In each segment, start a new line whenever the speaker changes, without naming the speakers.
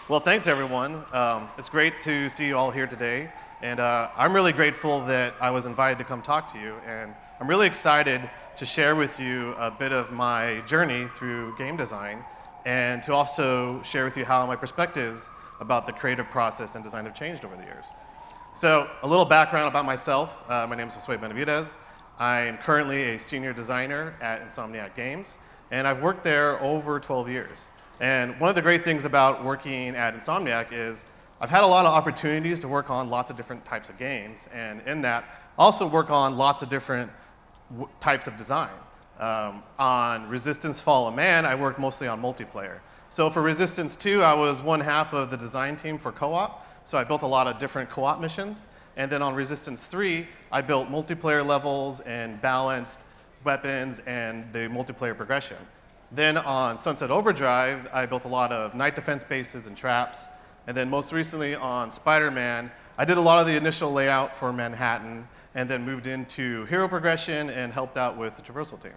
Well, thanks everyone. It's great to see you all here today. And I'm really grateful that I was invited to come talk to you. And I'm really excited to share with you a bit of my journey through game design and to also share with you how my perspectives about the creative process and design have changed over the years. So a little background about myself. My name is Josue Benavidez. I am currently a senior designer at Insomniac Games, and I've worked there over 12 years. And one of the great things about working at Insomniac is I've had a lot of opportunities to work on lots of different types of games, and in that, also work on lots of different types of design. On Resistance Fall of Man, I worked mostly on multiplayer. So for Resistance 2, I was one half of the design team for co-op, so I built a lot of different co-op missions. And then on Resistance 3, I built multiplayer levels and balanced weapons and the multiplayer progression. Then on Sunset Overdrive, I built a lot of night defense bases and traps. And then most recently on Spider-Man, I did a lot of the initial layout for Manhattan and then moved into hero progression and helped out with the traversal team.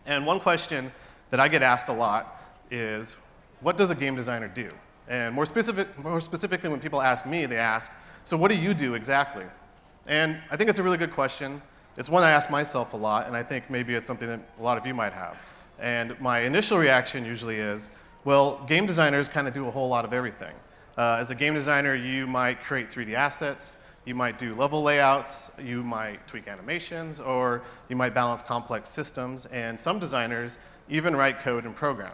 And one question that I get asked a lot is, what does a game designer do? And more specifically, when people ask me, they ask, so what do you do exactly? And I think it's a really good question. It's one I ask myself a lot, and I think maybe it's something that a lot of you might have. And my initial reaction usually is, well, game designers kind of do a whole lot of everything. As a game designer, you might create 3D assets, you might do level layouts, you might tweak animations, or you might balance complex systems, and some designers even write code and program.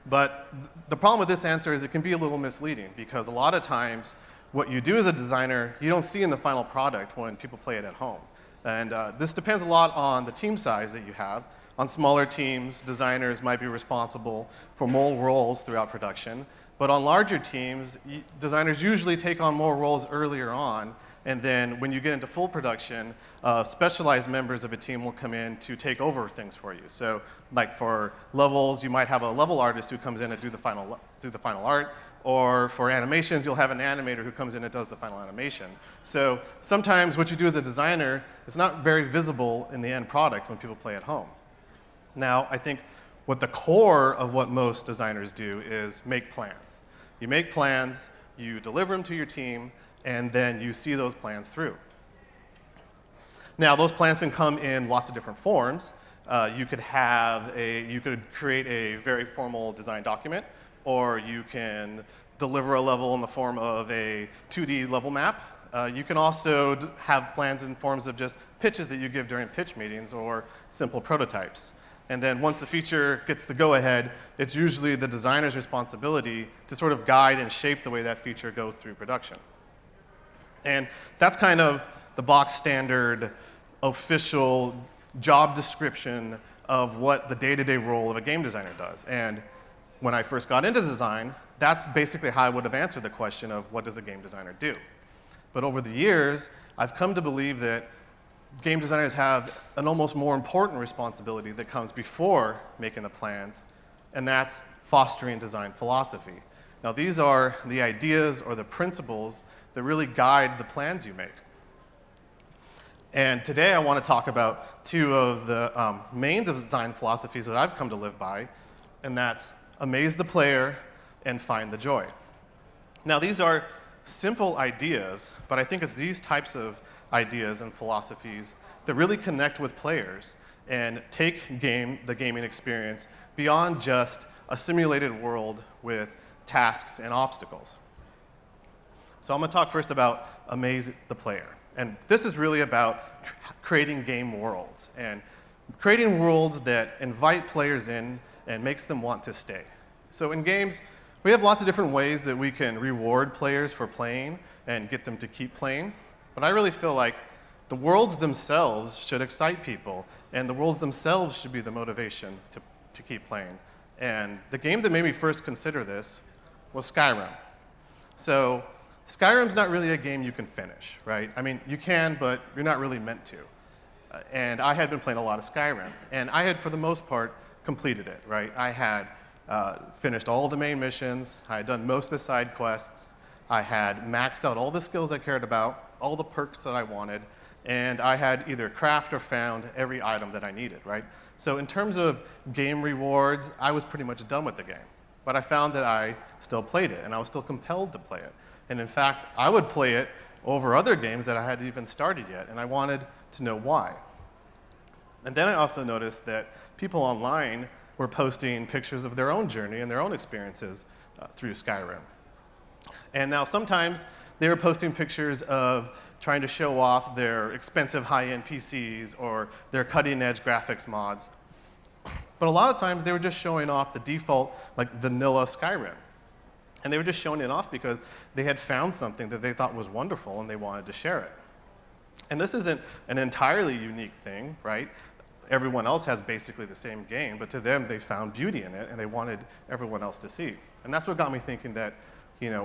But the problem with this answer is it can be a little misleading, because a lot of times, what you do as a designer, you don't see in the final product when people play it at home. And this depends a lot on the team size that you have. On smaller teams, designers might be responsible for more roles throughout production. But on larger teams, designers usually take on more roles earlier on. And then when you get into full production, specialized members of a team will come in to take over things for you. So like for levels, you might have a level artist who comes in and do the final art. Or for animations, you'll have an animator who comes in and does the final animation. So sometimes what you do as a designer is not very visible in the end product when people play at home. Now, I think what the core of what most designers do is make plans. You make plans, you deliver them to your team, and then you see those plans through. Now, those plans can come in lots of different forms. You could create a very formal design document, or you can deliver a level in the form of a 2D level map. You can also have plans in forms of just pitches that you give during pitch meetings or simple prototypes. And then once the feature gets the go-ahead, it's usually the designer's responsibility to sort of guide and shape the way that feature goes through production. And that's kind of the box standard official job description of what the day-to-day role of a game designer does. And when I first got into design, that's basically how I would have answered the question of what does a game designer do? But over the years, I've come to believe that game designers have an almost more important responsibility that comes before making the plans, and that's fostering design philosophy. Now, these are the ideas or the principles that really guide the plans you make. And today I want to talk about two of the main design philosophies that I've come to live by, and that's Amaze the Player and Find the Joy. Now, these are simple ideas, but I think it's these types of ideas and philosophies that really connect with players and take the gaming experience beyond just a simulated world with tasks and obstacles. So I'm going to talk first about Amaze the Player. And this is really about creating game worlds and creating worlds that invite players in and makes them want to stay. So in games, we have lots of different ways that we can reward players for playing and get them to keep playing. But I really feel like the worlds themselves should excite people, and the worlds themselves should be the motivation to keep playing. And the game that made me first consider this was Skyrim. So Skyrim's not really a game you can finish, right? I mean, you can, but you're not really meant to. And I had been playing a lot of Skyrim, and I had, for the most part, completed it, right? I had finished all the main missions, I had done most of the side quests, I had maxed out all the skills I cared about, all the perks that I wanted, and I had either crafted or found every item that I needed, right? So in terms of game rewards, I was pretty much done with the game. but I found that I still played it, and I was still compelled to play it. And in fact, I would play it over other games that I hadn't even started yet, and I wanted to know why. And then I also noticed that people online were posting pictures of their own journey and their own experiences through Skyrim. And now sometimes they were posting pictures of trying to show off their expensive high-end PCs or their cutting-edge graphics mods. But a lot of times they were just showing off the default, like vanilla Skyrim. And they were just showing it off because they had found something that they thought was wonderful and they wanted to share it. And this isn't an entirely unique thing, right? Everyone else has basically the same game, but to them they found beauty in it and they wanted everyone else to see. And that's what got me thinking that,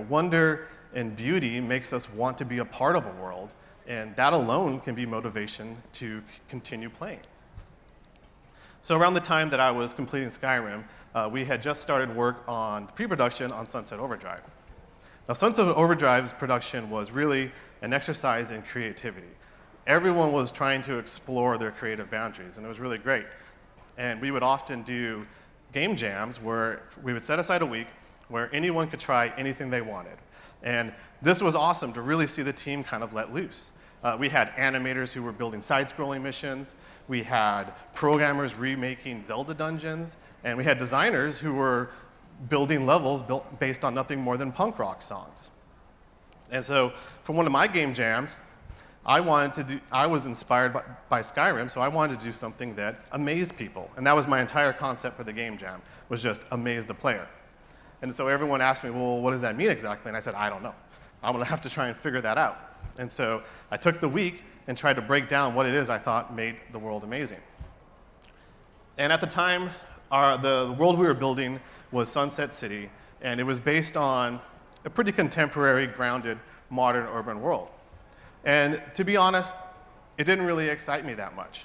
wonder and beauty makes us want to be a part of a world, and that alone can be motivation to continue playing. So around the time that I was completing Skyrim, we had just started work on pre-production on Sunset Overdrive. Now, Sunset Overdrive's production was really an exercise in creativity. Everyone was trying to explore their creative boundaries, and it was really great. And we would often do game jams where we would set aside a week where anyone could try anything they wanted. And this was awesome to really see the team kind of let loose. We had animators who were building side-scrolling missions. We had programmers remaking Zelda dungeons. And we had designers who were building levels based on nothing more than punk rock songs. And so for one of my game jams, I was inspired by Skyrim, so I wanted to do something that amazed people. And that was my entire concept for the game jam, was just Amaze the Player. And so everyone asked me, well, what does that mean exactly? And I said, I don't know. I'm going to have to try and figure that out. And so I took the week and tried to break down what it is I thought made the world amazing. And at the time, the world we were building was Sunset City, and it was based on a pretty contemporary, grounded, modern urban world. And to be honest, it didn't really excite me that much.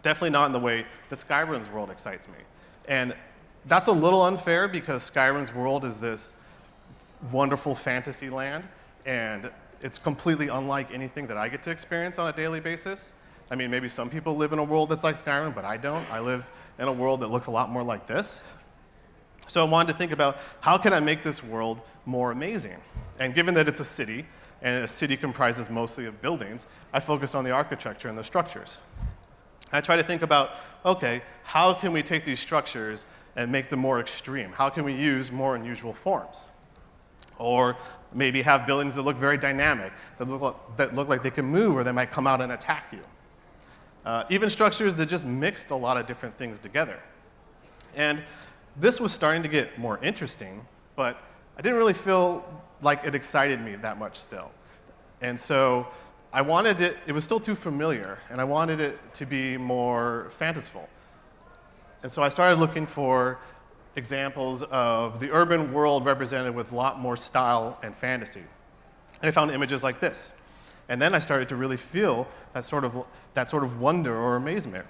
Definitely not in the way that Skyrim's world excites me. And that's a little unfair because Skyrim's world is this wonderful fantasy land, and it's completely unlike anything that I get to experience on a daily basis. I mean, maybe some people live in a world that's like Skyrim, but I don't. I live in a world that looks a lot more like this. So I wanted to think about how can I make this world more amazing? And given that it's a city, and a city comprises mostly of buildings, I focused on the architecture and the structures. I try to think about, okay, how can we take these structures and make them more extreme? How can we use more unusual forms? Or maybe have buildings that look very dynamic, that look like they can move or they might come out and attack you. Even structures that just mixed a lot of different things together. And this was starting to get more interesting, but I didn't really feel like it excited me that much still. And so I wanted it was still too familiar, and I wanted it to be more fanciful. And so I started looking for examples of the urban world represented with a lot more style and fantasy. And I found images like this. And then I started to really feel that sort of wonder or amazement.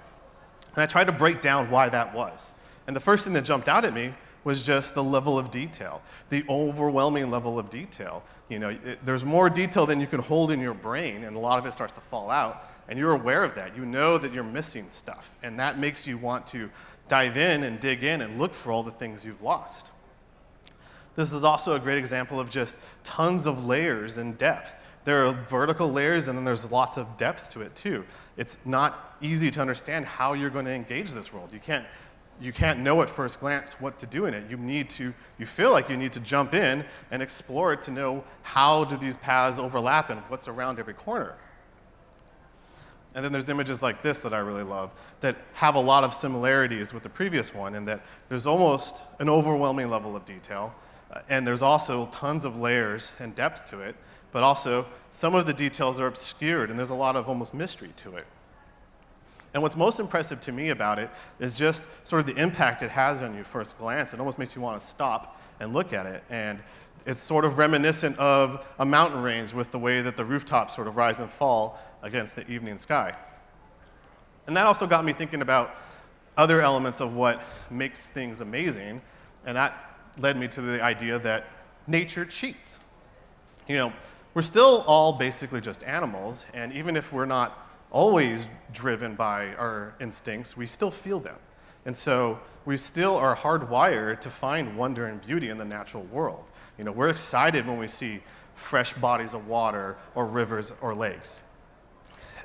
And I tried to break down why that was. And the first thing that jumped out at me was just the level of detail, the overwhelming level of detail. There's more detail than you can hold in your brain, and a lot of it starts to fall out. And you're aware of that. You know that you're missing stuff. And that makes you want to dive in and dig in and look for all the things you've lost. This is also a great example of just tons of layers and depth. There are vertical layers, and then there's lots of depth to it too. It's not easy to understand how you're going to engage this world. You can't know at first glance what to do in it. You feel like you need to jump in and explore it to know how do these paths overlap and what's around every corner. And then there's images like this that I really love that have a lot of similarities with the previous one in that there's almost an overwhelming level of detail, and there's also tons of layers and depth to it, but also some of the details are obscured, and there's a lot of almost mystery to it. And what's most impressive to me about it is just sort of the impact it has on you first glance. It almost makes you want to stop and look at it. And it's sort of reminiscent of a mountain range with the way that the rooftops sort of rise and fall against the evening sky. And that also got me thinking about other elements of what makes things amazing. And that led me to the idea that nature cheats. We're still all basically just animals, and even if we're not always driven by our instincts, we still feel them. And so we still are hardwired to find wonder and beauty in the natural world. We're excited when we see fresh bodies of water or rivers or lakes.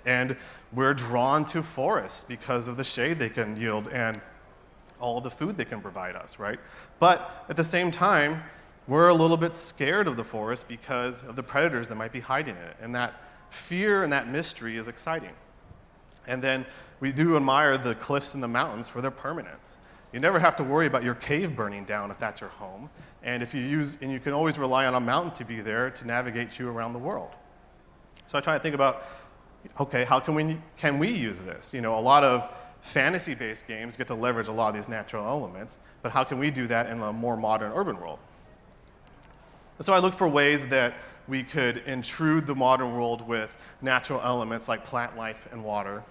And we're drawn to forests because of the shade they can yield and all the food they can provide us, right? But at the same time, we're a little bit scared of the forest because of the predators that might be hiding in it. And that fear and that mystery is exciting. And then we do admire the cliffs and the mountains for their permanence. You never have to worry about your cave burning down if that's your home. And you can always rely on a mountain to be there to navigate you around the world. So I try to think about, okay, how can we use this? A lot of fantasy-based games get to leverage a lot of these natural elements, but how can we do that in a more modern urban world? So I looked for ways that we could intrude the modern world with natural elements like plant life and water,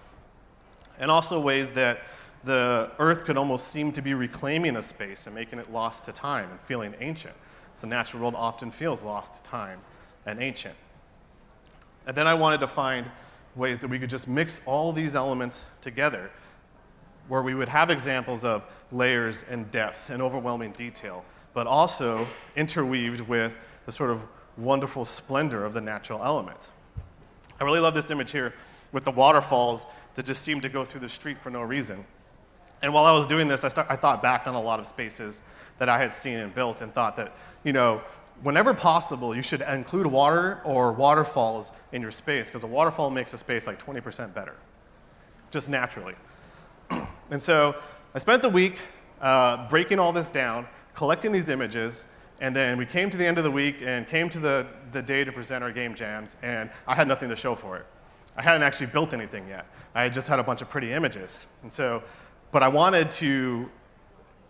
and also ways that the earth could almost seem to be reclaiming a space and making it lost to time and feeling ancient. So the natural world often feels lost to time and ancient. And then I wanted to find ways that we could just mix all these elements together, where we would have examples of layers and depth and overwhelming detail, but also interweaved with the sort of wonderful splendor of the natural elements. I really love this image here with the waterfalls that just seem to go through the street for no reason. And while I was doing this, I thought back on a lot of spaces that I had seen and built and thought that, whenever possible, you should include water or waterfalls in your space, because a waterfall makes a space like 20% better, just naturally. And so I spent the week breaking all this down, collecting these images, and then we came to the end of the week and came to the day to present our game jams, and I had nothing to show for it. I hadn't actually built anything yet. I had just had a bunch of pretty images. But I wanted to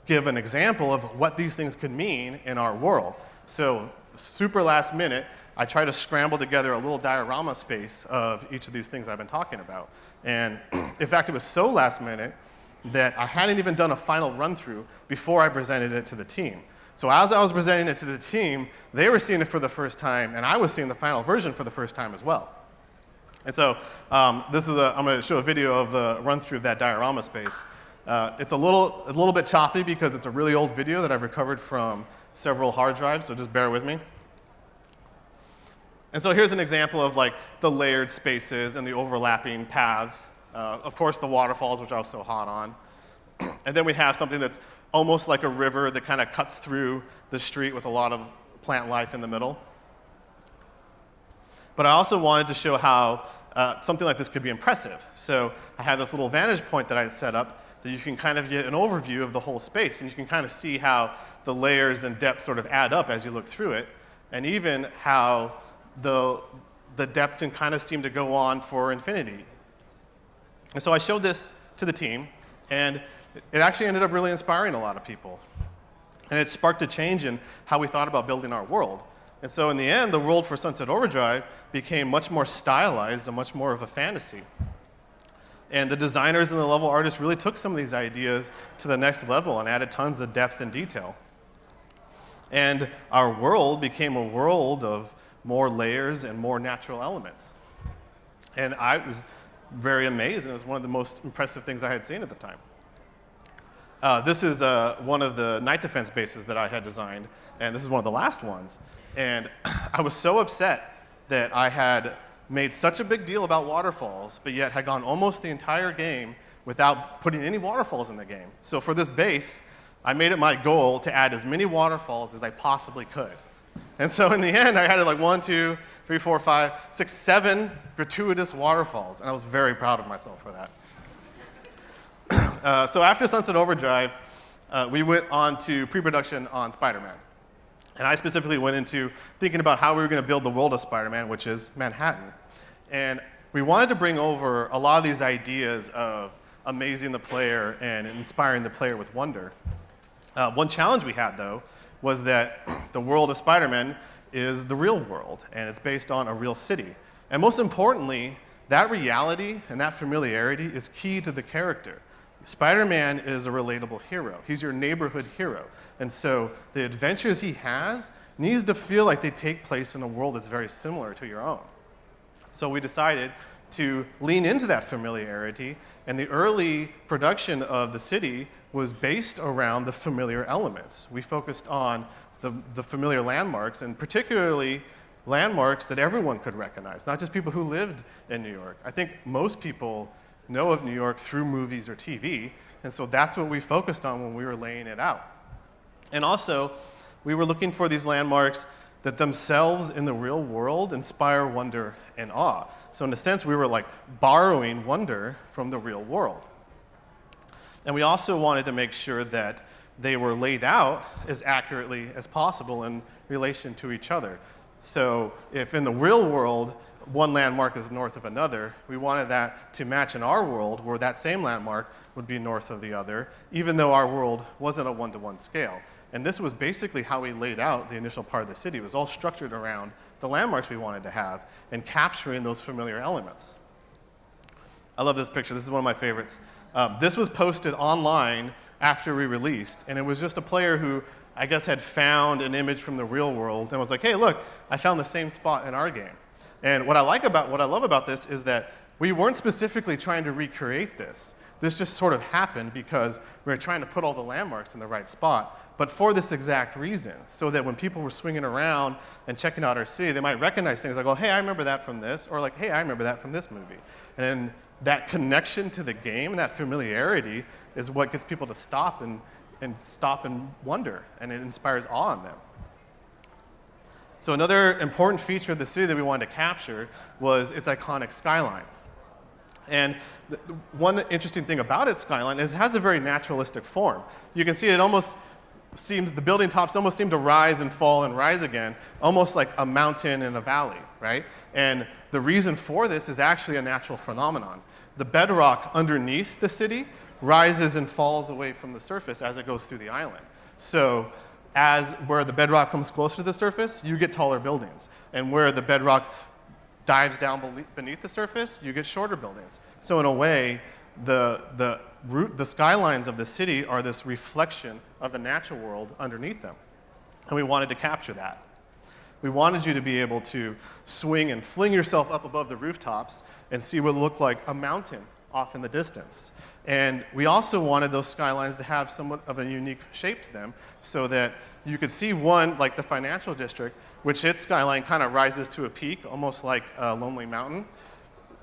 give an example of what these things could mean in our world. So super last minute, I tried to scramble together a little diorama space of each of these things I've been talking about. And in fact, it was so last minute that I hadn't even done a final run through before I presented it to the team. So as I was presenting it to the team, they were seeing it for the first time, and I was seeing the final version for the first time as well. And so I'm going to show a video of the run through of that diorama space. It's a little bit choppy because it's a really old video that I've recovered from several hard drives, so just bear with me. And so here's an example of like the layered spaces and the overlapping paths. Of course, the waterfalls, which I was so hot on. And then we have something that's almost like a river that kind of cuts through the street with a lot of plant life in the middle. But I also wanted to show how something like this could be impressive. So I had this little vantage point that I set up that you can kind of get an overview of the whole space, and you can kind of see how the layers and depth sort of add up as you look through it, and even how the depth can kind of seem to go on for infinity. And so I showed this to the team, and it actually ended up really inspiring a lot of people. And it sparked a change in how we thought about building our world. And so in the end, the world for Sunset Overdrive became much more stylized and much more of a fantasy. And the designers and the level artists really took some of these ideas to the next level and added tons of depth and detail. And our world became a world of more layers and more natural elements. And I was very amazed, and it was one of the most impressive things I had seen at the time. This is one of the night defense bases that I had designed, and this is one of the last ones. And I was so upset that I had made such a big deal about waterfalls, but yet had gone almost the entire game without putting any waterfalls in the game. So for this base, I made it my goal to add as many waterfalls as I possibly could. And so in the end, I added like 1, 2, 3, 4, 5, 6, 7 gratuitous waterfalls, and I was very proud of myself for that. So after Sunset Overdrive, we went on to pre-production on Spider-Man. And I specifically went into thinking about how we were going to build the world of Spider-Man, which is Manhattan. And we wanted to bring over a lot of these ideas of amazing the player and inspiring the player with wonder. One challenge we had, though, was that the world of Spider-Man is the real world, and it's based on a real city. And most importantly, that reality and that familiarity is key to the character. Spider-Man is a relatable hero. He's your neighborhood hero. And so the adventures he has needs to feel like they take place in a world that's very similar to your own. So we decided to lean into that familiarity, and the early production of the city was based around the familiar elements. We focused on the familiar landmarks, and particularly landmarks that everyone could recognize, not just people who lived in New York. I think most people know of New York through movies or TV, and so that's what we focused on when we were laying it out. And also, we were looking for these landmarks that themselves in the real world inspire wonder and awe. So in a sense, we were like borrowing wonder from the real world. And we also wanted to make sure that they were laid out as accurately as possible in relation to each other. So if in the real world, one landmark is north of another, we wanted that to match in our world, where that same landmark would be north of the other, even though our world wasn't a one-to-one scale. And this was basically how we laid out the initial part of the city. It was all structured around the landmarks we wanted to have and capturing those familiar elements. I love this picture. This is one of my favorites. This was posted online after we released, and it was just a player who I guess had found an image from the real world and was like, hey, look, I found the same spot in our game. And what I love about this is that we weren't specifically trying to recreate this. This just sort of happened because we were trying to put all the landmarks in the right spot, but for this exact reason, so that when people were swinging around and checking out our city, they might recognize things like, oh, hey, I remember that from this, or like, hey, I remember that from this movie. And that connection to the game, that familiarity, is what gets people to stop and stop and wonder, and it inspires awe in them. So another important feature of the city that we wanted to capture was its iconic skyline. And one interesting thing about its skyline is it has a very naturalistic form. You can see it almost seems, the building tops almost seem to rise and fall and rise again, almost like a mountain in a valley, right? And the reason for this is actually a natural phenomenon. The bedrock underneath the city rises and falls away from the surface as it goes through the island. So where the bedrock comes closer to the surface, you get taller buildings. And where the bedrock dives down beneath the surface, you get shorter buildings. So in a way, the skylines of the city are this reflection of the natural world underneath them. And we wanted to capture that. We wanted you to be able to swing and fling yourself up above the rooftops and see what looked like a mountain off in the distance. And we also wanted those skylines to have somewhat of a unique shape to them so that you could see one, like the financial district, which its skyline kind of rises to a peak, almost like a lonely mountain,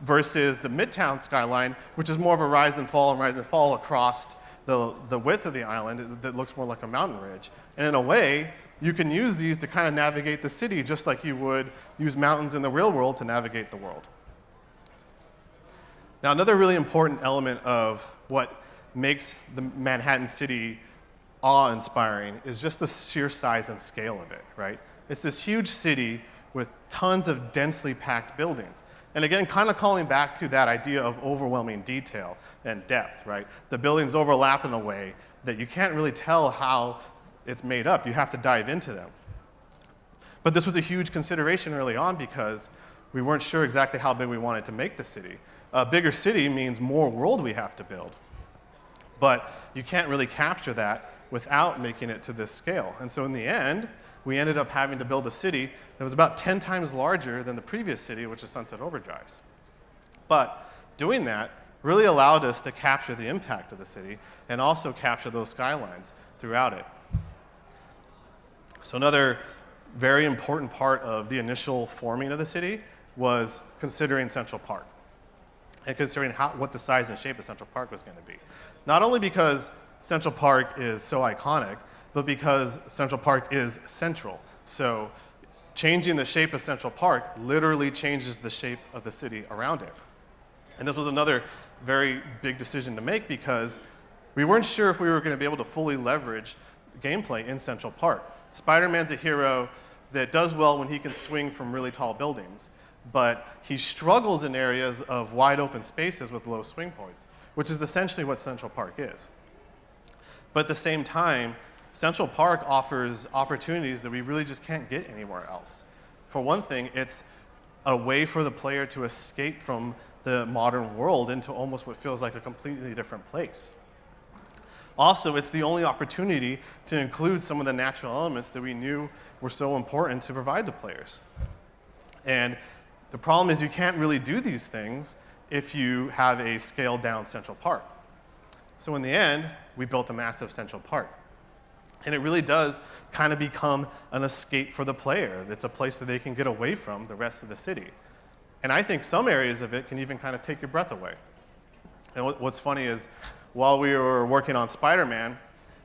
versus the Midtown skyline, which is more of a rise and fall across the width of the island that looks more like a mountain ridge. And in a way, you can use these to kind of navigate the city just like you would use mountains in the real world to navigate the world. Now, another really important element of what makes the Manhattan city awe-inspiring is just the sheer size and scale of it, right? It's this huge city with tons of densely packed buildings. And again, kind of calling back to that idea of overwhelming detail and depth, right? The buildings overlap in a way that you can't really tell how it's made up. You have to dive into them. But this was a huge consideration early on because we weren't sure exactly how big we wanted to make the city. A bigger city means more world we have to build. But you can't really capture that without making it to this scale. And so in the end, we ended up having to build a city that was about 10 times larger than the previous city, which is Sunset Overdrive. But doing that really allowed us to capture the impact of the city and also capture those skylines throughout it. So another very important part of the initial forming of the city was considering Central Park and considering what the size and shape of Central Park was going to be. Not only because Central Park is so iconic, but because Central Park is central. So changing the shape of Central Park literally changes the shape of the city around it. And this was another very big decision to make because we weren't sure if we were going to be able to fully leverage gameplay in Central Park. Spider-Man's a hero that does well when he can swing from really tall buildings, but he struggles in areas of wide open spaces with low swing points, which is essentially what Central Park is. But at the same time, Central Park offers opportunities that we really just can't get anywhere else. For one thing, it's a way for the player to escape from the modern world into almost what feels like a completely different place. Also, it's the only opportunity to include some of the natural elements that we knew were so important to provide to players. And The problem is you can't really do these things if you have a scaled down central park. So in the end, we built a massive central park. And it really does kind of become an escape for the player. It's a place that they can get away from the rest of the city. And I think some areas of it can even kind of take your breath away. And what's funny is, while we were working on Spider-Man,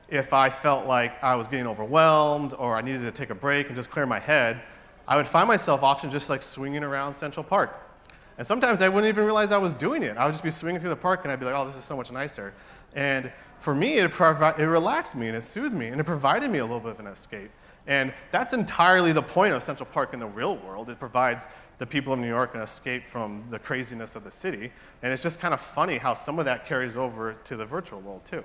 if I felt like I was getting overwhelmed or I needed to take a break and just clear my head, I would find myself often just like swinging around Central Park. And sometimes I wouldn't even realize I was doing it. I would just be swinging through the park and I'd be like, oh, this is so much nicer. And for me, it relaxed me and it soothed me and it provided me a little bit of an escape. And that's entirely the point of Central Park in the real world. It provides the people of New York an escape from the craziness of the city. And it's just kind of funny how some of that carries over to the virtual world too.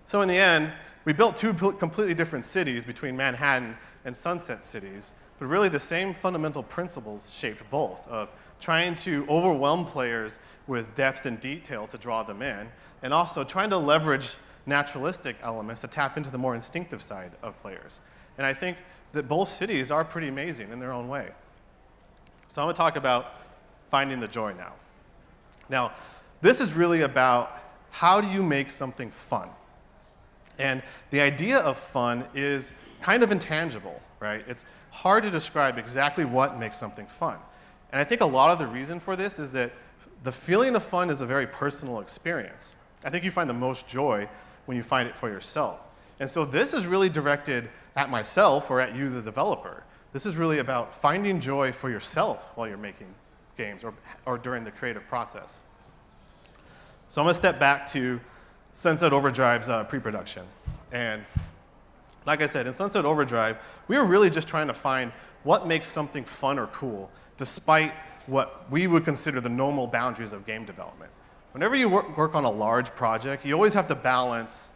So in the end, we built two completely different cities between Manhattan and Sunset cities, but really the same fundamental principles shaped both, of trying to overwhelm players with depth and detail to draw them in, and also trying to leverage naturalistic elements to tap into the more instinctive side of players. And I think that both cities are pretty amazing in their own way. So I'm going to talk about finding the joy now. Now, this is really about how do you make something fun? And the idea of fun is kind of intangible, right? It's hard to describe exactly what makes something fun. And I think a lot of the reason for this is that the feeling of fun is a very personal experience. I think you find the most joy when you find it for yourself. And so this is really directed at myself or at you, the developer. This is really about finding joy for yourself while you're making games or during the creative process. So I'm going to step back to Sunset Overdrive's pre-production. And like I said, in Sunset Overdrive, we were really just trying to find what makes something fun or cool, despite what we would consider the normal boundaries of game development. Whenever you work on a large project, you always have to balance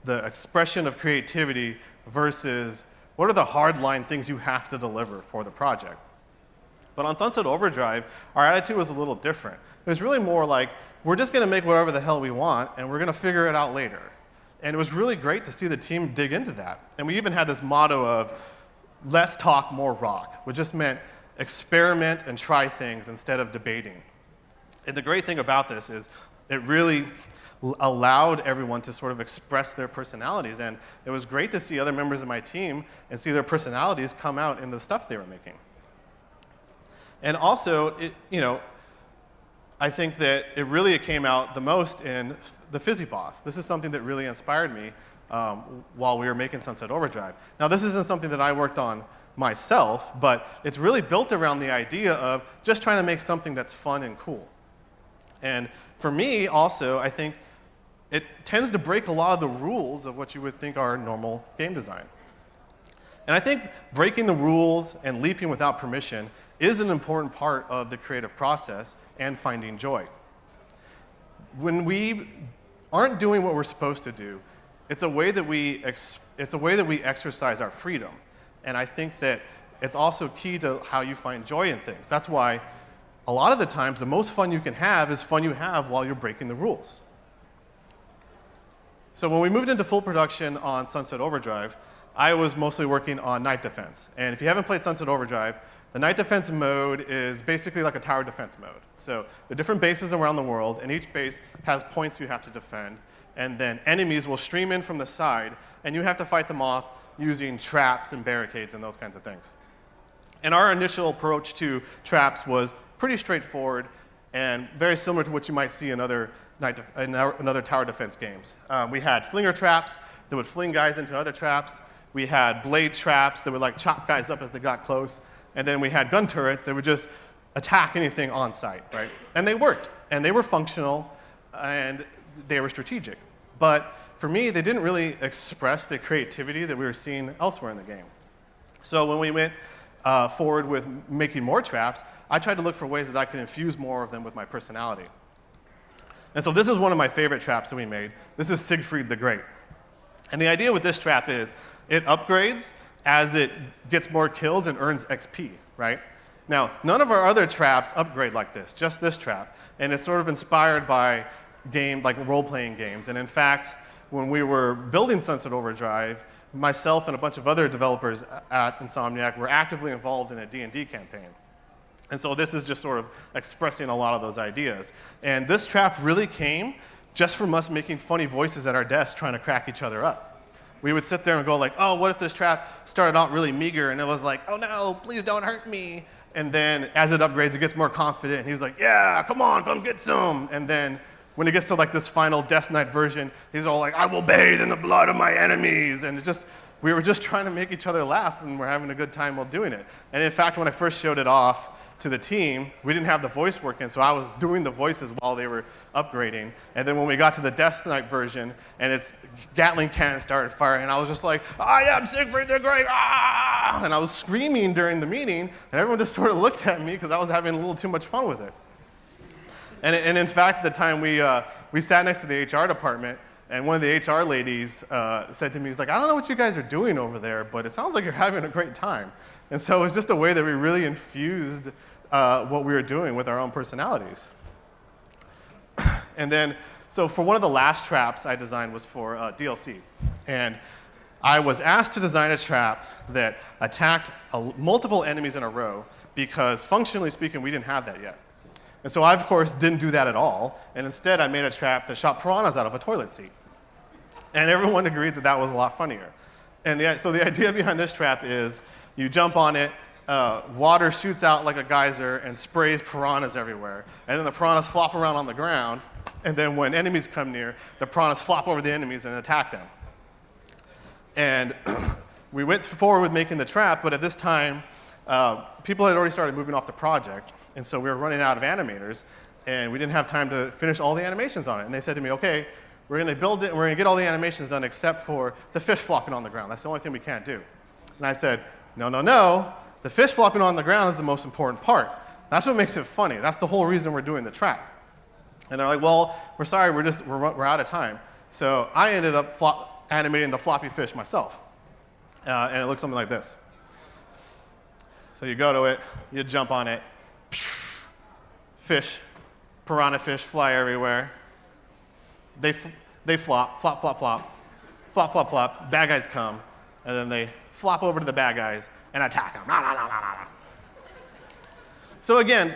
the expression of creativity versus what are the hardline things you have to deliver for the project. But on Sunset Overdrive, our attitude was a little different. It was really more like, we're just going to make whatever the hell we want, and we're going to figure it out later. And it was really great to see the team dig into that. And we even had this motto of, less talk, more rock, which just meant experiment and try things instead of debating. And the great thing about this is it really allowed everyone to sort of express their personalities. And it was great to see other members of my team and see their personalities come out in the stuff they were making. And also, I think that it really came out the most in the Fizzy Boss. This is something that really inspired me while we were making Sunset Overdrive. Now, this isn't something that I worked on myself, but it's really built around the idea of just trying to make something that's fun and cool. And for me, also, I think it tends to break a lot of the rules of what you would think are normal game design. And I think breaking the rules and leaping without permission is an important part of the creative process and finding joy. When we aren't doing what we're supposed to do, it's a way that we exercise our freedom. And I think that it's also key to how you find joy in things. That's why a lot of the times the most fun you can have is fun you have while you're breaking the rules. So when we moved into full production on Sunset Overdrive, I was mostly working on night defense. And if you haven't played Sunset Overdrive, the night defense mode is basically like a tower defense mode. So the different bases around the world, and each base has points you have to defend. And then enemies will stream in from the side, and you have to fight them off using traps and barricades and those kinds of things. And our initial approach to traps was pretty straightforward and very similar to what you might see in other tower defense games. We had flinger traps that would fling guys into other traps. We had blade traps that would like chop guys up as they got close. And then we had gun turrets that would just attack anything on site, right? And they worked, and they were functional, and they were strategic. But for me, they didn't really express the creativity that we were seeing elsewhere in the game. So when we went forward with making more traps, I tried to look for ways that I could infuse more of them with my personality. And so this is one of my favorite traps that we made. This is Siegfried the Great. And the idea with this trap is it upgrades as it gets more kills and earns XP, right? Now, none of our other traps upgrade like this, just this trap. And it's sort of inspired by role-playing games. And in fact, when we were building Sunset Overdrive, myself and a bunch of other developers at Insomniac were actively involved in a D&D campaign. And so this is just sort of expressing a lot of those ideas. And this trap really came just from us making funny voices at our desk trying to crack each other up. We would sit there and go like, oh, what if this trap started out really meager and it was like, oh no, please don't hurt me. And then as it upgrades, it gets more confident. And he's like, yeah, come on, come get some. And then when it gets to like this final Death Knight version, he's all like, I will bathe in the blood of my enemies. And we were just trying to make each other laugh, and we're having a good time while doing it. And in fact, when I first showed it off to the team, we didn't have the voice working, so I was doing the voices while they were upgrading. And then when we got to the Death Knight version, and its Gatling cannon started firing, and I was just like, I am Siegfried the Great, ah! And I was screaming during the meeting, and everyone just sort of looked at me because I was having a little too much fun with it. And in fact, at the time we sat next to the HR department, and one of the HR ladies said to me, I don't know what you guys are doing over there, but it sounds like you're having a great time. And so it was just a way that we really infused what we were doing with our own personalities. And then, so for one of the last traps I designed was for DLC. And I was asked to design a trap that attacked multiple enemies in a row because functionally speaking, we didn't have that yet. And so I, of course, didn't do that at all. And instead, I made a trap that shot piranhas out of a toilet seat. And everyone agreed that that was a lot funnier. And so the idea behind this trap is you jump on it, water shoots out like a geyser and sprays piranhas everywhere. And then the piranhas flop around on the ground. And then when enemies come near, the piranhas flop over the enemies and attack them. And we went forward with making the trap, but at this time, people had already started moving off the project. And so we were running out of animators, and we didn't have time to finish all the animations on it. And they said to me, okay, we're going to build it, and we're going to get all the animations done except for the fish flopping on the ground. That's the only thing we can't do. And I said, no, no, no. The fish flopping on the ground is the most important part. That's what makes it funny. That's the whole reason we're doing the trap. And they're like, well, we're sorry, we're out of time. So I ended up animating the floppy fish myself. And it looks something like this. So you go to it, you jump on it, fish, piranha fish fly everywhere. They flop, flop, flop, flop, flop, flop, flop. Bad guys come, and then they flop over to the bad guys and attack them. So again,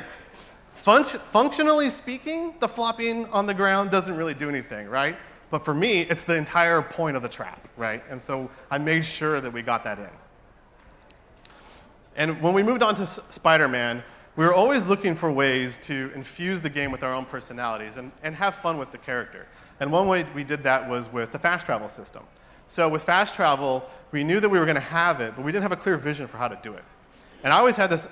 functionally speaking, the flopping on the ground doesn't really do anything, right? But for me, it's the entire point of the trap, right? And so I made sure that we got that in. And when we moved on to Spider-Man, we were always looking for ways to infuse the game with our own personalities and have fun with the character. And one way we did that was with the fast travel system. So with fast travel, we knew that we were going to have it, but we didn't have a clear vision for how to do it. And I always had this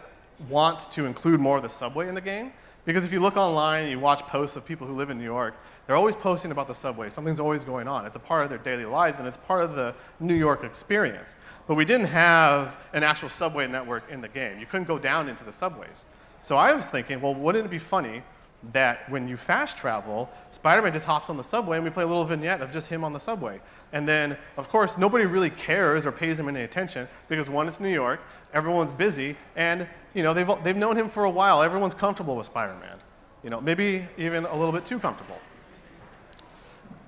want to include more of the subway in the game, because if you look online and you watch posts of people who live in New York, they're always posting about the subway. Something's always going on. It's a part of their daily lives, and it's part of the New York experience. But we didn't have an actual subway network in the game. You couldn't go down into the subways. So I was thinking, well, wouldn't it be funny that when you fast travel, Spider-Man just hops on the subway and we play a little vignette of just him on the subway. And then, of course, nobody really cares or pays him any attention because one, it's New York, everyone's busy, and they've known him for a while. Everyone's comfortable with Spider-Man. Maybe even a little bit too comfortable.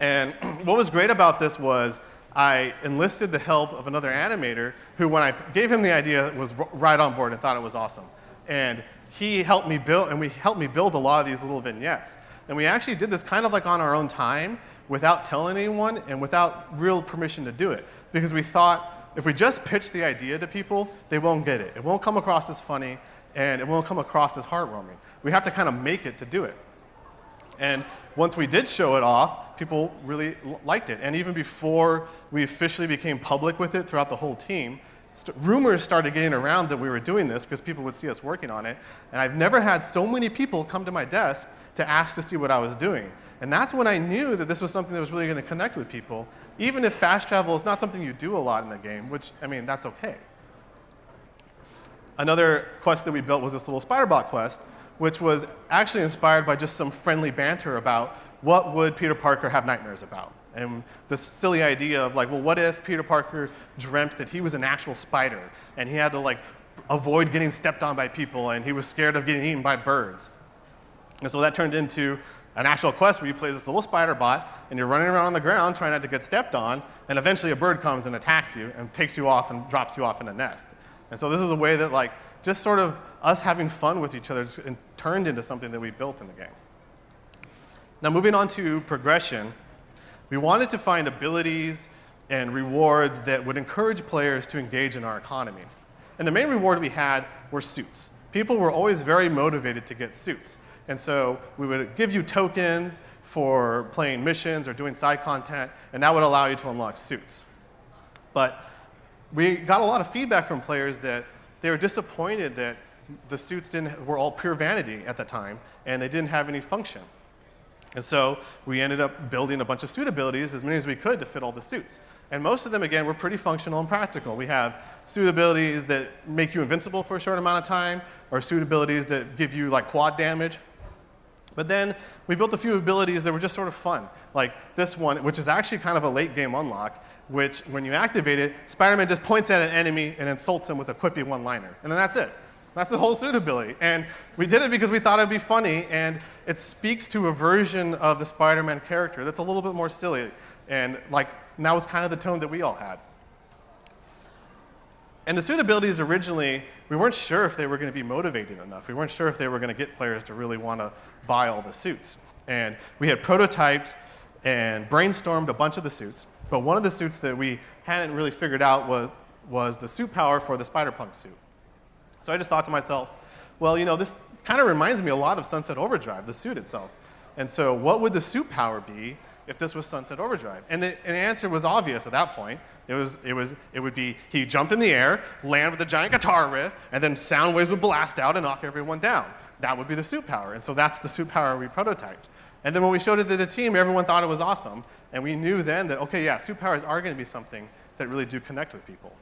And what was great about this was I enlisted the help of another animator who, when I gave him the idea, was right on board and thought it was awesome. And he helped me build, and we helped me build a lot of these little vignettes. And we actually did this kind of like on our own time without telling anyone and without real permission to do it. Because we thought if we just pitch the idea to people, they won't get it. It won't come across as funny, and it won't come across as heartwarming. We have to kind of make it to do it. And once we did show it off, people really liked it. And even before we officially became public with it throughout the whole team, rumors started getting around that we were doing this because people would see us working on it. And I've never had so many people come to my desk to ask to see what I was doing. And that's when I knew that this was something that was really going to connect with people, even if fast travel is not something you do a lot in the game, which, that's okay. Another quest that we built was this little Spider-Bot quest, which was actually inspired by just some friendly banter about what would Peter Parker have nightmares about. And this silly idea of well, what if Peter Parker dreamt that he was an actual spider and he had to avoid getting stepped on by people and he was scared of getting eaten by birds. And so that turned into an actual quest where you play this little spider bot and you're running around on the ground trying not to get stepped on, and eventually a bird comes and attacks you and takes you off and drops you off in a nest. And so this is a way that like just sort of us having fun with each other turned into something that we built in the game. Now moving on to progression, we wanted to find abilities and rewards that would encourage players to engage in our economy. And the main reward we had were suits. People were always very motivated to get suits. And so we would give you tokens for playing missions or doing side content, and that would allow you to unlock suits. But we got a lot of feedback from players that they were disappointed that the suits were all pure vanity at the time, and they didn't have any function. And so we ended up building a bunch of suit abilities, as many as we could, to fit all the suits. And most of them, again, were pretty functional and practical. We have suit abilities that make you invincible for a short amount of time, or suit abilities that give you like quad damage. But then we built a few abilities that were just sort of fun, like this one, which is actually kind of a late game unlock, which when you activate it, Spider-Man just points at an enemy and insults him with a quippy one-liner. And then that's it. That's the whole suit ability. And we did it because we thought it'd be funny, and it speaks to a version of the Spider-Man character that's a little bit more silly. And like, that was kind of the tone that we all had. And the suit abilities originally, we weren't sure if they were going to be motivating enough. We weren't sure if they were going to get players to really want to buy all the suits. And we had prototyped and brainstormed a bunch of the suits, but one of the suits that we hadn't really figured out was the suit power for the Spider-Punk suit. So I just thought to myself, well, you know, this kind of reminds me a lot of Sunset Overdrive, the suit itself. And so what would the suit power be if this was Sunset Overdrive? And the answer was obvious at that point. It would be he jumped in the air, land with a giant guitar riff, and then sound waves would blast out and knock everyone down. That would be the suit power. And so that's the suit power we prototyped. And then when we showed it to the team, everyone thought it was awesome. And we knew then that, okay, yeah, suit powers are going to be something that really do connect with people.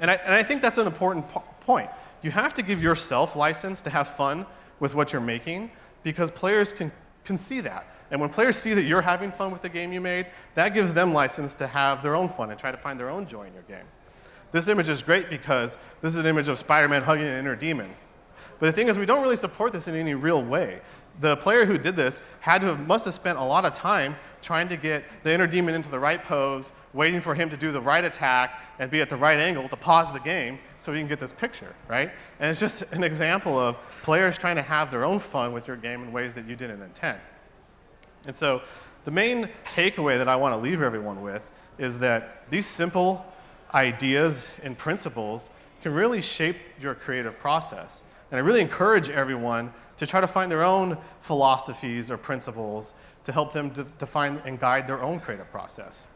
And I think that's an important point. You have to give yourself license to have fun with what you're making, because players can see that. And when players see that you're having fun with the game you made, that gives them license to have their own fun and try to find their own joy in your game. This image is great because this is an image of Spider-Man hugging an inner demon. But the thing is, we don't really support this in any real way. The player who did this must have spent a lot of time trying to get the inner demon into the right pose, waiting for him to do the right attack and be at the right angle to pause the game so we can get this picture, right? And it's just an example of players trying to have their own fun with your game in ways that you didn't intend. And so the main takeaway that I want to leave everyone with is that these simple ideas and principles can really shape your creative process. And I really encourage everyone to try to find their own philosophies or principles to help them define and guide their own creative process.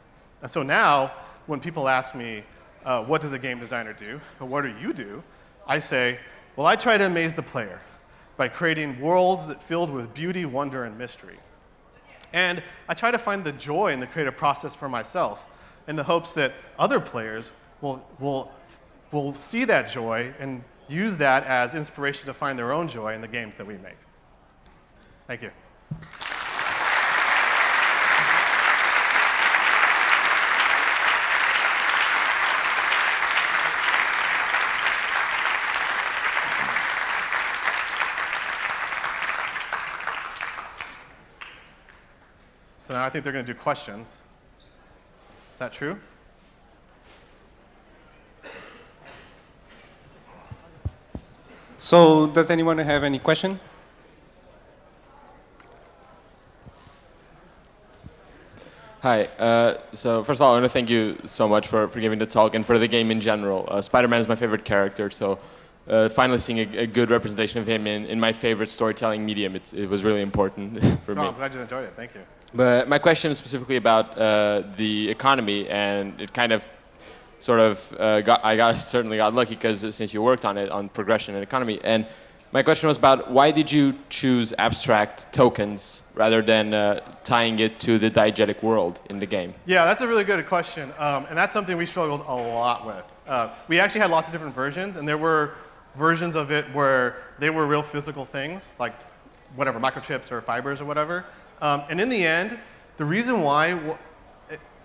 And so now, when people ask me, what does a game designer do, or what do you do, I say, well, I try to amaze the player by creating worlds that filled with beauty, wonder, and mystery. And I try to find the joy in the creative process for myself in the hopes that other players will see that joy and use that as inspiration to find their own joy in the games that we make. Thank you. So now I think they're going to do questions. Is that true?
So does anyone have any question?
Hi. So first of all, I want to thank you so much for giving the talk and for the game in general. Spider-Man is my favorite character, so finally seeing a good representation of him in my favorite storytelling medium, it was really important for me.
I'm glad you enjoyed it. Thank you.
But my question is specifically about the economy, and it kind of sort of certainly got lucky because since you worked on it, on progression and economy. And my question was about why did you choose abstract tokens rather than tying it to the diegetic world in the game?
Yeah, that's a really good question, and that's something we struggled a lot with. We actually had lots of different versions, and there were versions of it where they were real physical things, like whatever, microchips or fibers or whatever. And in the end, the reason why,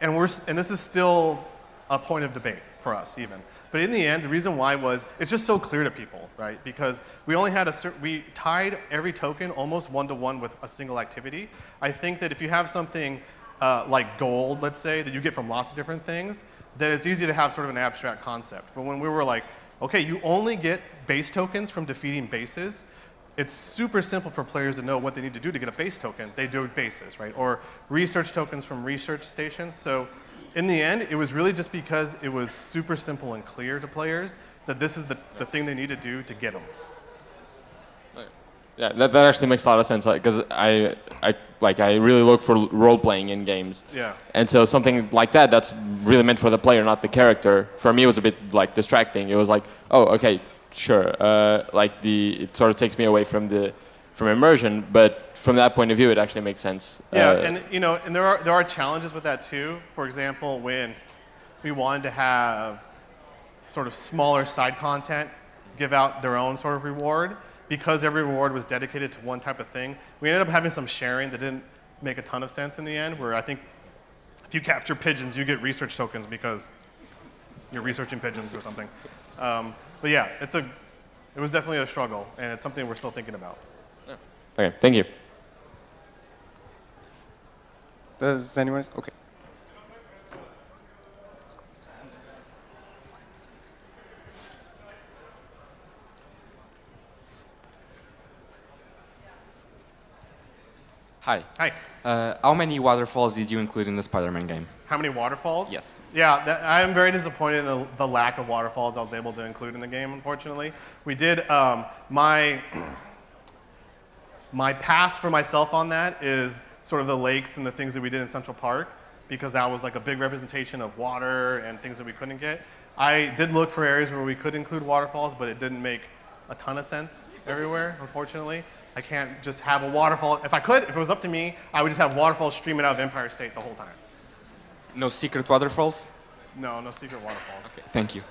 and this is still a point of debate for us even, but in the end, the reason why was it's just so clear to people, right? Because we only had we tied every token almost one-to-one with a single activity. I think that if you have something like gold, let's say, that you get from lots of different things, then it's easy to have sort of an abstract concept. But when we were like, okay, you only get base tokens from defeating bases, it's super simple for players to know what they need to do to get a base token. They do bases, right? Or research tokens from research stations. So in the end, it was really just because it was super simple and clear to players that this is the thing they need to do to get them.
Yeah, that actually makes a lot of sense, because I really look for role playing in games.
Yeah.
And so something like that's really meant for the player, not the character. For me, it was a bit like distracting. It was like, oh, okay, sure. It sort of takes me away from immersion, but from that point of view, it actually makes sense.
Yeah, and there are challenges with that too. For example, when we wanted to have sort of smaller side content give out their own sort of reward, because every reward was dedicated to one type of thing, we ended up having some sharing that didn't make a ton of sense in the end, where I think if you capture pigeons, you get research tokens because you're researching pigeons or something. But yeah, it was definitely a struggle, and it's something we're still thinking about.
Okay, thank you.
Does anyone? Okay.
Hi.
Hi.
How many waterfalls did you include in the Spider-Man game?
How many waterfalls?
Yes.
Yeah, I am very disappointed in the lack of waterfalls I was able to include in the game, unfortunately. We did, my pass for myself on that is sort of the lakes and the things that we did in Central Park, because that was like a big representation of water and things that we couldn't get. I did look for areas where we could include waterfalls, but it didn't make a ton of sense everywhere, unfortunately. I can't just have a waterfall. If it was up to me, I would just have waterfalls streaming out of Empire State the whole time.
No secret waterfalls?
No secret waterfalls.
Okay, thank you.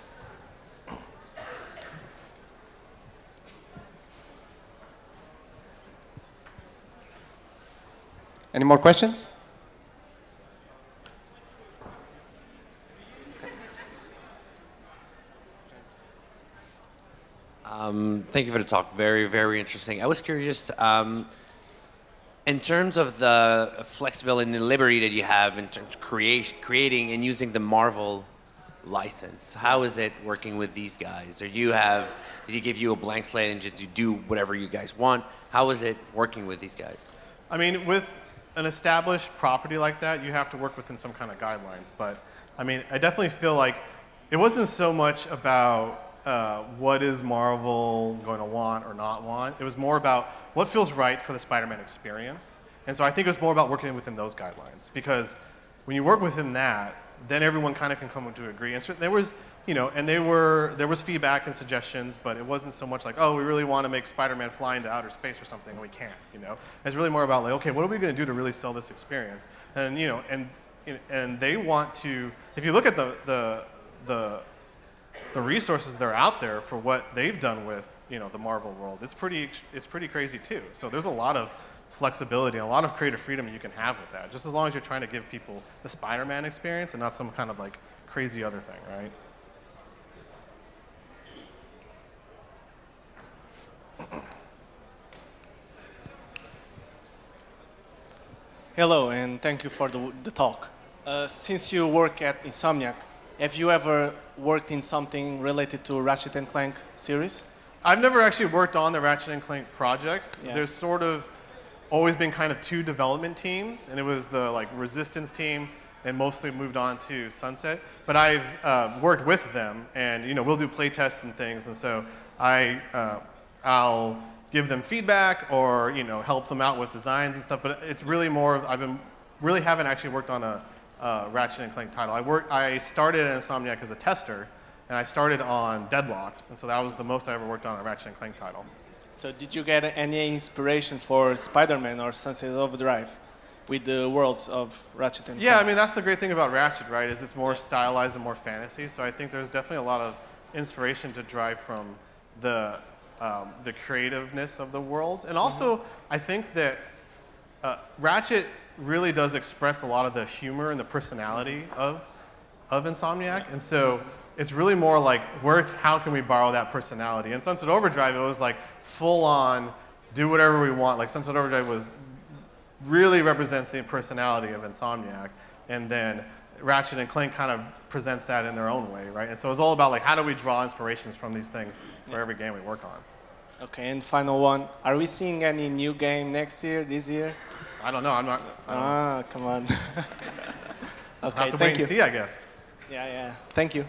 Any more questions?
Thank you for the talk. Very, very interesting. I was curious, in terms of the flexibility and the liberty that you have in terms of creating and using the Marvel license, how is it working with these guys? Did he give you a blank slate and just you do whatever you guys want? How is it working with these guys?
I mean, with an established property like that, you have to work within some kind of guidelines. But I mean, I definitely feel like it wasn't so much about what is Marvel going to want or not want. It was more about what feels right for the Spider-Man experience. And so I think it was more about working within those guidelines, because when you work within that, then everyone kind of can come to agree. And so there was, there was feedback and suggestions, but it wasn't so much like, oh, we really want to make Spider-Man fly into outer space or something, and we can't. It's really more about like, okay, what are we going to do to really sell this experience? And and they want to. If you look at the resources that are out there for what they've done with the Marvel world, it's pretty crazy too. So there's a lot of flexibility and a lot of creative freedom you can have with that, just as long as you're trying to give people the Spider-Man experience and not some kind of like crazy other thing, right?
Hello, and thank you for the talk. Since you work at Insomniac, have you ever worked in something related to Ratchet & Clank series?
I've never actually worked on the Ratchet & Clank projects.
Yeah.
There's sort of always been kind of two development teams, and it was the like Resistance team, and mostly moved on to Sunset. But I've worked with them, and we'll do play tests and things, and so I'll give them feedback or help them out with designs and stuff. But it's really more of really haven't actually worked on a Ratchet & Clank title. I started at Insomniac as a tester, and I started on Deadlocked, and so that was the most I ever worked on a Ratchet & Clank title.
So did you get any inspiration for Spider-Man or Sunset Overdrive with the worlds of Ratchet & Clank?
Yeah, I mean, that's the great thing about Ratchet, right, is it's more stylized and more fantasy, so I think there's definitely a lot of inspiration to drive from the creativeness of the world. And also, I think that Ratchet really does express a lot of the humor and the personality of Insomniac, and so it's really more like, how can we borrow that personality? In Sunset Overdrive, it was like full on, do whatever we want. Like Sunset Overdrive really represents the personality of Insomniac. And then Ratchet and Clank kind of presents that in their own way, right? And so it's all about like how do we draw inspirations from these things for every game we work on.
Okay, and final one. Are we seeing any new game next year, this year?
I don't know. I don't
Come on.
I'll
Okay,
have to
thank
wait
you.
and see, I guess.
Yeah. Thank you.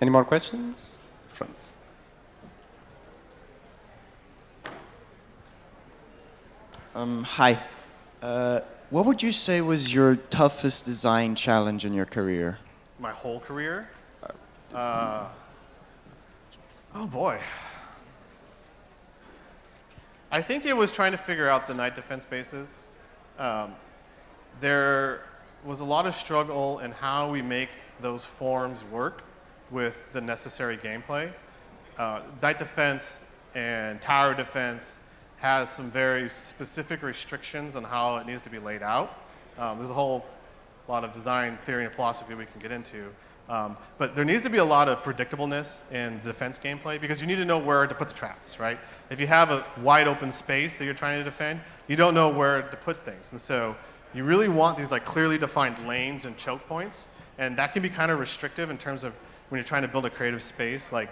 Any more questions? Front.
Hi. What would you say was your toughest design challenge in your career?
My whole career. Oh boy. I think it was trying to figure out the night defense bases. There was a lot of struggle in how we make those forms work with the necessary gameplay. Night defense and tower defense has some very specific restrictions on how it needs to be laid out. There's a whole lot of design theory and philosophy we can get into. But there needs to be a lot of predictableness in the defense gameplay because you need to know where to put the traps, right? If you have a wide open space that you're trying to defend, you don't know where to put things. And so you really want these like clearly defined lanes and choke points. And that can be kind of restrictive in terms of when you're trying to build a creative space, like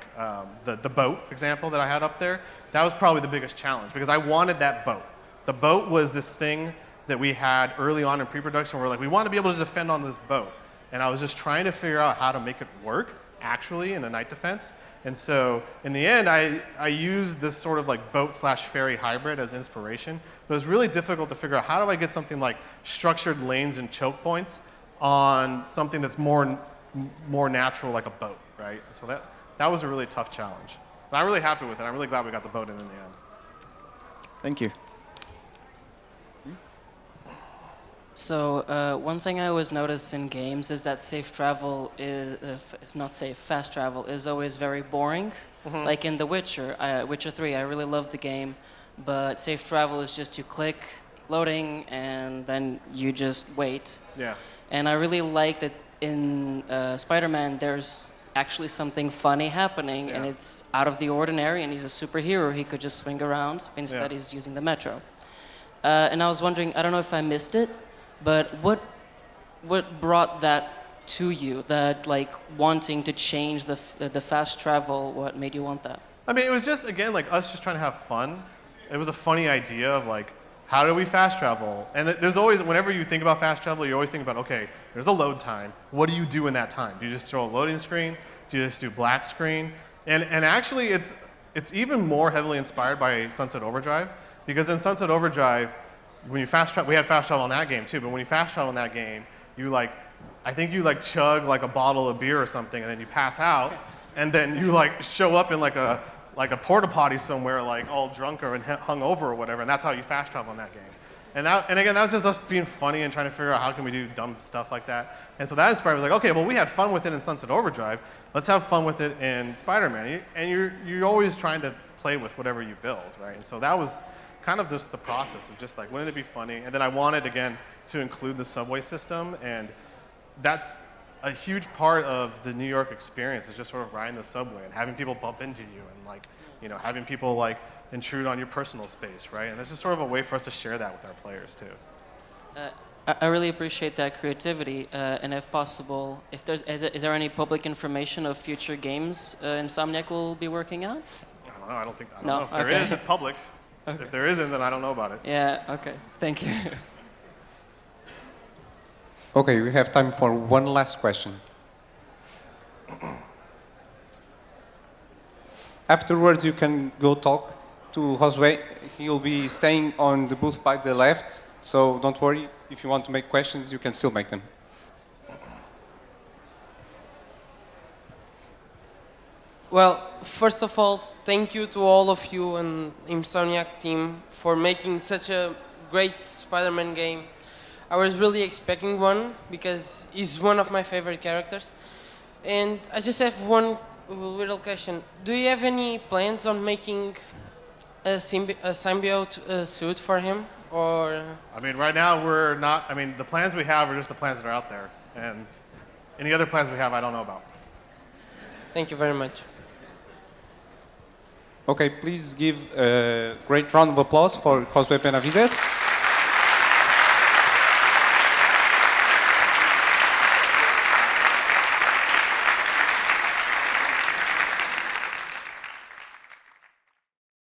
the boat example that I had up there. That was probably the biggest challenge because I wanted that boat. The boat was this thing that we had early on in pre-production where we're like, we want to be able to defend on this boat. And I was just trying to figure out how to make it work actually in a night defense. And so in the end, I used this sort of like boat/ferry hybrid as inspiration. But it was really difficult to figure out how do I get something like structured lanes and choke points on something that's more natural like a boat, right? And so that was a really tough challenge. But I'm really happy with it. I'm really glad we got the boat in the end.
Thank you.
So one thing I always notice in games is that safe travel is fast travel is always very boring. Like in The Witcher, Witcher 3, I really love the game, but safe travel is just you click, loading, and then you just wait.
Yeah.
And I really like that in Spider-Man there's actually something funny happening, and it's out of the ordinary, and he's a superhero. He could just swing around. Instead, he's using the metro. And I was wondering, I don't know if I missed it, but what brought that to you? That like wanting to change the fast travel? What made you want that?
I mean, it was just again like us just trying to have fun. It was a funny idea of like, how do we fast travel? And there's always, whenever you think about fast travel, you always think about, okay, there's a load time. What do you do in that time? Do you just throw a loading screen? Do you just do black screen? And actually, it's even more heavily inspired by Sunset Overdrive, because in Sunset Overdrive, when you fast travel, we had fast travel in that game too, but when you fast travel in that game, you like, I think you like chug like a bottle of beer or something, and then you pass out, and then you like show up in like a porta potty somewhere, like all drunk or hungover or whatever, and that's how you fast travel in that game. And again, that was just us being funny and trying to figure out how can we do dumb stuff like that. And so that inspired me, like, okay, well, we had fun with it in Sunset Overdrive. Let's have fun with it in Spider-Man. And you're always trying to play with whatever you build, right? And so that was kind of just the process of just like, wouldn't it be funny? And then I wanted, again, to include the subway system. And that's a huge part of the New York experience, is just sort of riding the subway and having people bump into you and like, you know, having people like intrude on your personal space, right? And there's just sort of a way for us to share that with our players too.
I really appreciate that creativity, and if possible, is there any public information of future games Insomniac will be working on?
I don't know. I don't know.
No?
If there
Okay.
is, it's public.
Okay.
If there isn't, then I don't know about it.
Yeah. Okay. Thank you.
Okay, we have time for one last question. Afterwards, you can go talk to Josue. He'll be staying on the booth by the left, so don't worry. If you want to make questions, you can still make them.
Well, first of all, thank you to all of you and Insomniac team for making such a great Spider-Man game. I was really expecting one because he's one of my favorite characters. And I just have one little question. Do you have any plans on making a symbiote suit for him? Or
I mean, right now we're not. I mean, the plans we have are just the plans that are out there, and any other plans we have, I don't know about.
thank you very much.
Okay, please give a great round of applause for Josue Benavidez.